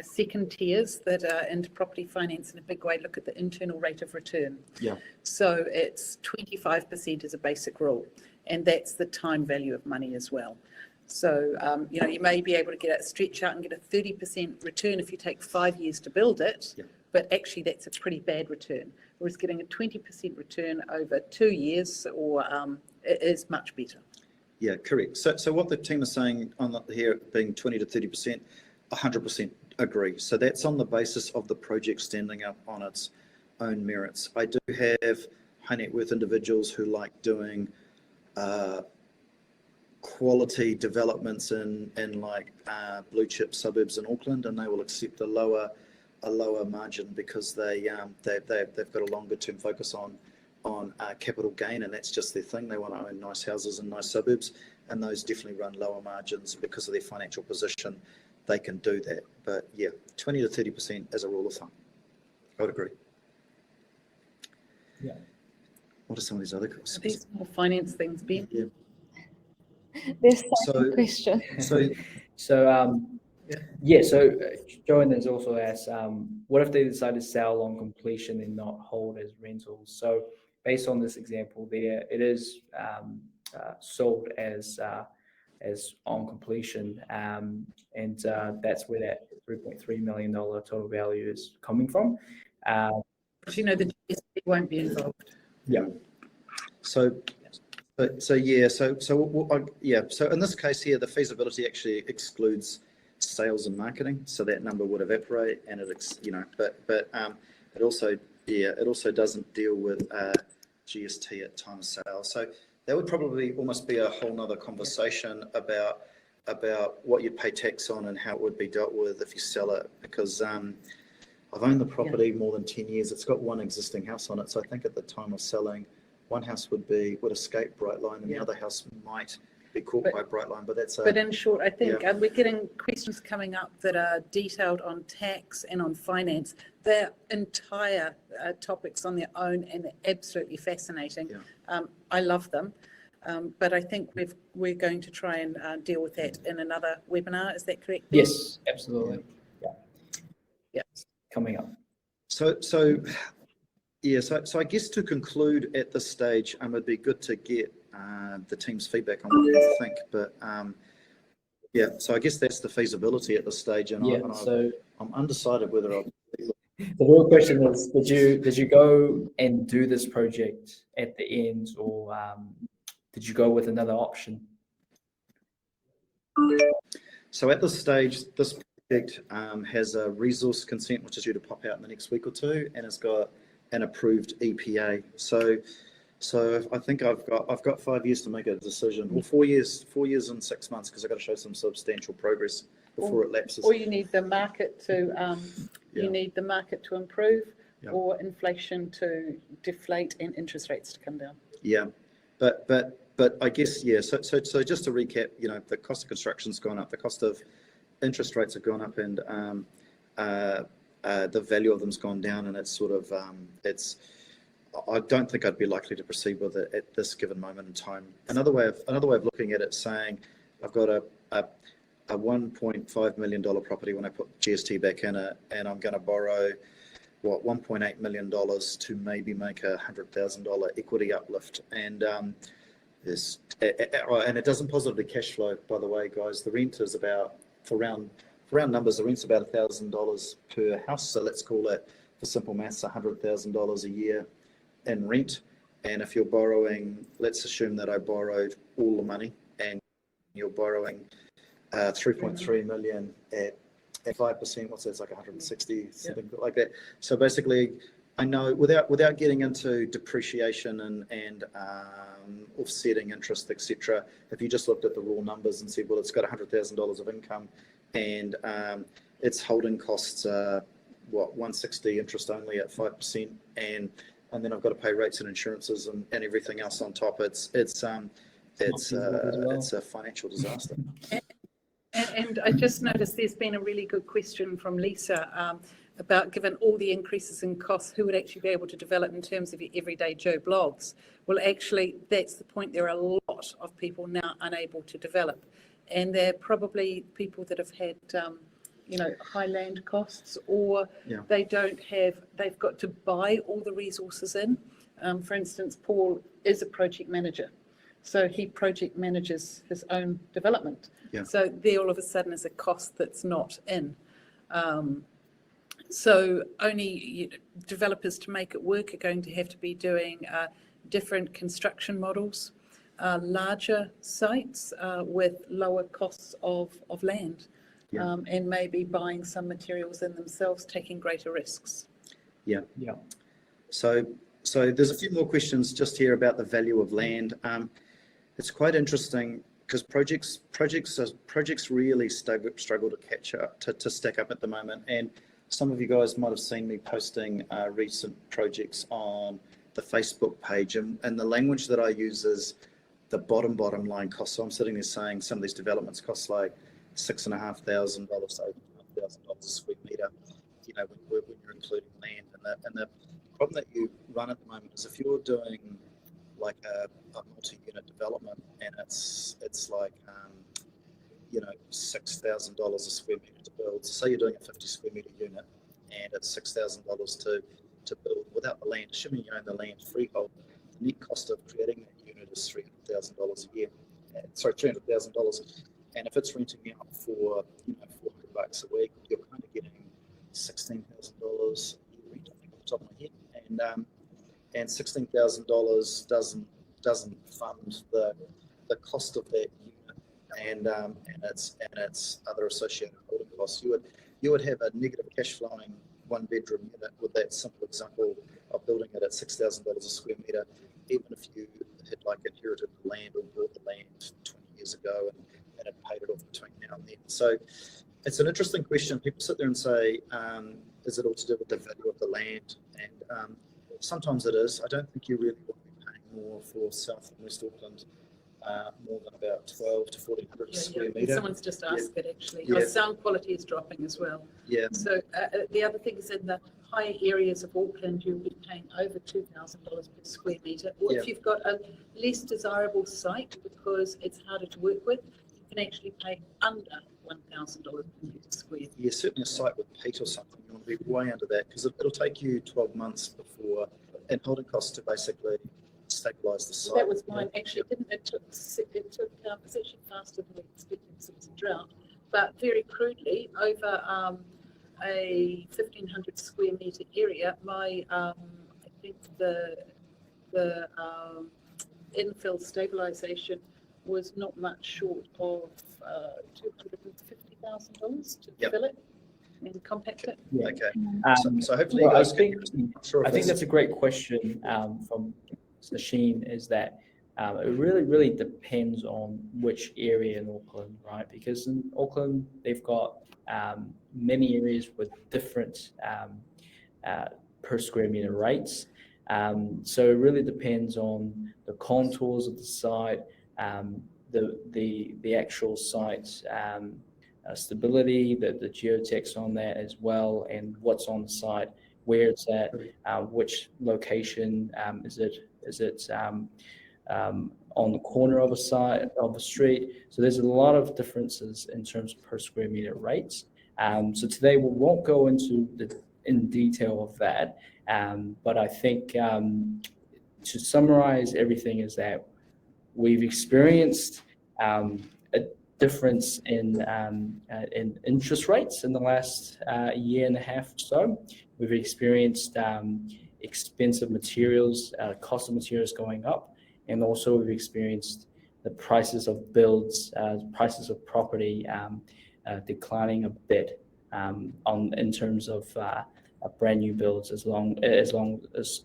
second tiers that are into property finance in a big way look at the internal rate of return. Yeah. So it's 25% as a basic rule, and that's the time value of money as well. So, you may be able to stretch out and get a 30% return if you take 5 years to build it, but actually that's a pretty bad return. Whereas getting a 20% return over 2 years it is much better. Yeah, correct. So what the team is saying here being 20 to 30%, 100% agree. So that's on the basis of the project standing up on its own merits. I do have high net worth individuals who like doing quality developments in like blue chip suburbs in Auckland, and they will accept a lower margin because they've got a longer term focus on capital gain, and that's just their thing. They want to own nice houses in nice suburbs, and those definitely run lower margins because of their financial position. They can do that, but yeah, 20 to 30% as a rule of thumb. I would agree. Yeah. What are some of these other questions? These more finance things, Ben? Yeah. There's some question. So Yeah, so Joanne has also asked, what if they decide to sell on completion and not hold as rentals? So based on this example there, it is sold as on completion, and that's where that $3.3 million total value is coming from. But you know, the GST won't be involved. Yeah. So in this case here, the feasibility actually excludes sales and marketing, so that number would evaporate, and but it also doesn't deal with GST at time of sale. So that would probably almost be a whole nother conversation about what you'd pay tax on and how it would be dealt with if you sell it, because I've owned the property more than 10 years. It's got one existing house on it, so I think at the time of selling, one house would escape Brightline, and the other house might be caught by Brightline. But that's But in short, I think we're getting questions coming up that are detailed on tax and on finance. They're entire topics on their own, and they're absolutely fascinating. I love them. But I think we're going to try and deal with that in another webinar. Is that correct? Yes, absolutely. Yeah. Coming up. So I guess to conclude at this stage, it'd be good to get the team's feedback on what you think. But so I guess that's the feasibility at this stage, and I'm undecided whether I'll. The real question is, did you go and do this project at the end, or did you go with another option? So at this stage, this project has a resource consent which is due to pop out in the next week or two, and it's got an approved EPA. So I think I've got 5 years to make a decision, or 4 years and 6 months, because I've got to show some substantial progress before it lapses. Or you need the market to improve, or inflation to deflate and interest rates to come down. Yeah, but I guess So just to recap, the cost of construction's gone up, the cost of interest rates have gone up, and the value of them's gone down, and it's sort of I don't think I'd be likely to proceed with it at this given moment in time. Another way of looking at it, saying I've got a $1.5 million property when I put GST back in it, and I'm going to borrow $1.8 million to maybe make a $100,000 equity uplift, and it doesn't positively cash flow, by the way, guys. The rent is about, for round numbers, the rent's about $1,000 per house. So let's call it, for simple maths, $100,000 a year in rent. And if you're borrowing, let's assume that I borrowed all the money, and you're borrowing 3.3 million at 5%. What's that? It's like 160, something like that. So basically, I know without getting into depreciation and offsetting interest, etc. If you just looked at the raw numbers and said, well, it's got $100,000 of income, and its holding costs are 160 interest only at 5%, and then I've got to pay rates and insurances and everything else on top. It's a financial disaster. And I just noticed there's been a really good question from Lisa about, given all the increases in costs, who would actually be able to develop in terms of your everyday Joe blogs? Well, actually, that's the point. There are a lot of people now unable to develop, and they're probably people that have had high land costs, or they've got to buy all the resources in. For instance, Paul is a project manager, so he project manages his own development. So there all of a sudden is a cost that's not in. So only developers, to make it work, are going to have to be doing different construction models, larger sites with lower costs of land, and maybe buying some materials in themselves, taking greater risks. So there's a few more questions just here about the value of land. It's quite interesting, because projects really struggle to catch up, to stack up at the moment. And some of you guys might have seen me posting recent projects on the Facebook page, and the language that I use is the bottom line cost. So I'm sitting there saying some of these developments cost like $6,500 to $8,500 a square meter, when you're including land. And the problem that you run at the moment is, if you're doing like a multi-unit development, and it's like $6,000 a square metre to build. So say you're doing a 50 square metre unit and it's $6,000 to build without the land, assuming you own the land freehold, the net cost of creating that unit is $300,000 a year. Sorry, $300,000. And if it's renting out for $400 a week, you're kind of getting $16,000 a year rent, I think, off the top of my head. And $16,000 doesn't fund the cost of that unit and its other associated building costs. You would have a negative cash flowing 1-bedroom unit with that simple example of building it at $6,000 a square metre, even if you had inherited the land or bought the land 20 years ago and had paid it off between now and then. So it's an interesting question. People sit there and say, is it all to do with the value of the land? And sometimes it is. I don't think you really want to be paying more for South and West Auckland, more than about 12 to 1400 square metre. Someone's just asked it actually. Yeah. Our sound quality is dropping as well. Yeah. So the other thing is in the higher areas of Auckland, you'll be paying over $2,000 per square metre. Or if you've got a less desirable site because it's harder to work with, you can actually pay under $1,000 per metre square. Yeah, certainly a site with peat or something, you want to be way under that because it'll take you 12 months before, and holding costs to basically stabilise the site. That was mine. Actually, it took it's actually faster than we expected because it was a drought. But very crudely, over a 1,500 square metre area, my I think the infill stabilization was not much short of $250,000 to fill it and compact it. Yeah. Okay. So hopefully well, you guys I think that's a great question from Sheen, is that it really depends on which area in Auckland, right? Because in Auckland, they've got many areas with different per square metre rates. So it really depends on the contours of the site, the actual site stability, the geotechs on that as well, and what's on the site, where it's at, which location is it on the corner of a site, of a street. So there's a lot of differences in terms of per square metre rates. So today we won't go into in detail of that, but I think to summarize everything is that we've experienced a difference in interest rates in the last year and a half or so. We've experienced expensive materials, cost of materials going up, and also we've experienced the prices of builds, prices of property declining a bit in terms of brand new builds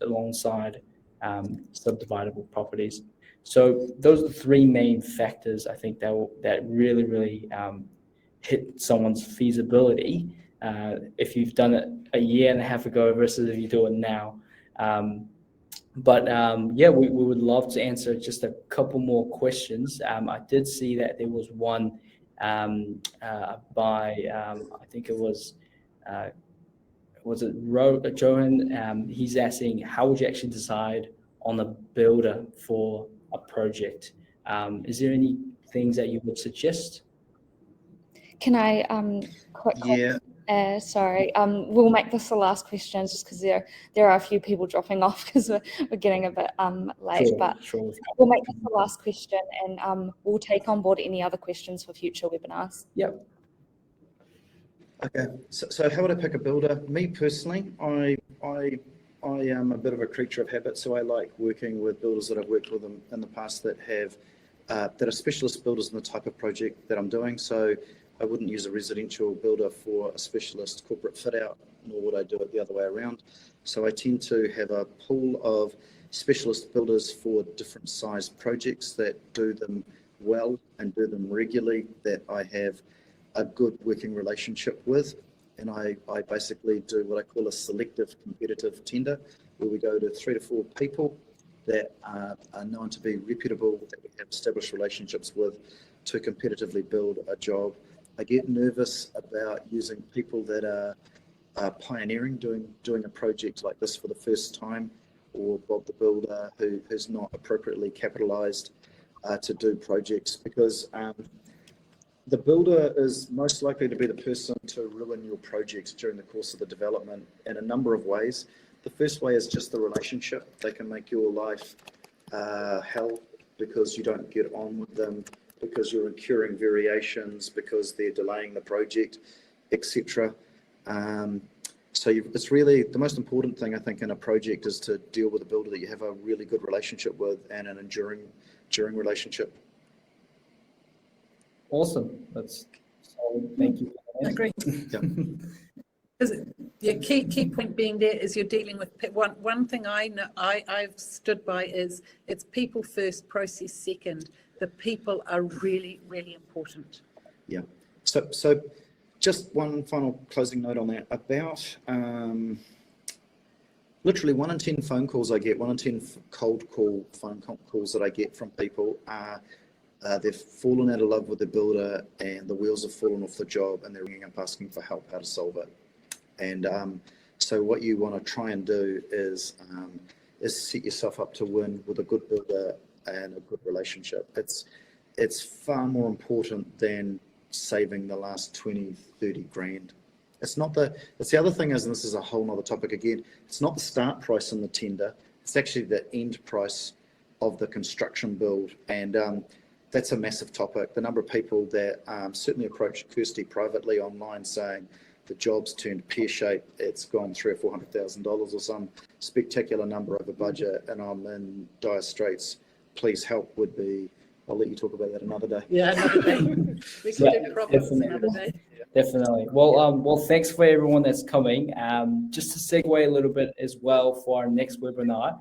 alongside subdividable properties. So those are the three main factors I think that really hit someone's feasibility if you've done it a year and a half ago versus if you do it now. But we would love to answer just a couple more questions. I did see that there was one by I think it was it Johan? He's asking, how would you actually decide on a builder for a project? Is there any things that you would suggest? Can I quickly? Sorry, we'll make this the last question just because there are a few people dropping off because we're getting a bit late. Sure. We'll make this the last question, and we'll take on board any other questions for future webinars. Yep. Okay, so how would I pick a builder? Me personally, I am a bit of a creature of habit, so I like working with builders that I've worked with in the past that are specialist builders in the type of project that I'm doing. So I wouldn't use a residential builder for a specialist corporate fit out, nor would I do it the other way around. So I tend to have a pool of specialist builders for different size projects that do them well and do them regularly, that I have a good working relationship with. And I basically do what I call a selective competitive tender, where we go to 3 to 4 people that are known to be reputable, that we have established relationships with, to competitively build a job. I get nervous about using people that are pioneering, doing a project like this for the first time, or Bob the Builder who's not appropriately capitalised to do projects, because the builder is most likely to be the person to ruin your project during the course of the development in a number of ways. The first way is just the relationship. They can make your life hell because you don't get on with them, because you're incurring variations, because they're delaying the project, etc. It's really the most important thing, I think, in a project is to deal with a builder that you have a really good relationship with and an enduring relationship. Awesome. That's solid. Thank you. Agree. Yeah, key point being there is you're dealing with one thing I know I've stood by is it's people first, process second. The people are really, really important. Yeah. So just one final closing note on that. About literally 1 in 10 phone calls I get, 1 in 10 cold call phone calls that I get from people are they've fallen out of love with the builder and the wheels have fallen off the job and they're ringing up asking for help how to solve it. And so what you want to try and do is set yourself up to win with a good builder and a good relationship. It's far more important than saving the last 20, 30 grand. It's the other thing is, and this is a whole nother topic again, it's not the start price in the tender, it's actually the end price of the construction build. And that's a massive topic. The number of people that certainly approached Kirsty privately online saying the job's turned pear-shaped, it's gone $300,000 or $400,000 or some spectacular number over budget, and I'm in dire straits. Please help would be. I'll let you talk about that another day. Yeah, another day. We can do problems another day. Definitely. Well, thanks for everyone that's coming. Just to segue a little bit as well for our next webinar,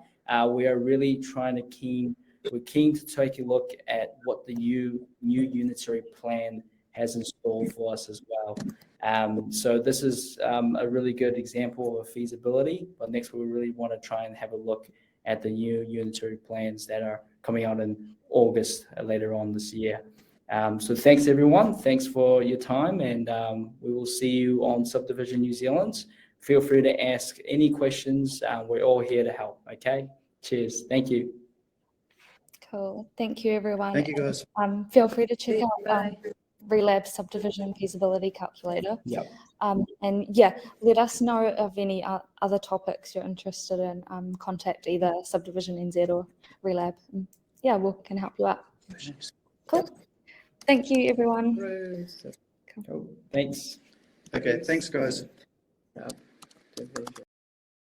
we are really we're keen to take a look at what the new unitary plan has in store for us as well. So this is a really good example of feasibility, but next we really want to try and have a look at the new unitary plans that are coming out in August later on this year. So thanks everyone, thanks for your time, and we will see you on Subdivision New Zealand. Feel free to ask any questions, we're all here to help, okay? Cheers, thank you. Cool. Thank you, everyone. Thank you, guys. Feel free to check out Bye. Relab Subdivision Feasibility Calculator. Yep. And yeah, let us know of any other topics you're interested in. Contact either Subdivision NZ or Relab. Yeah, we can help you out. Cool. Thank you, everyone. Cool. Thanks. Okay, thanks, guys.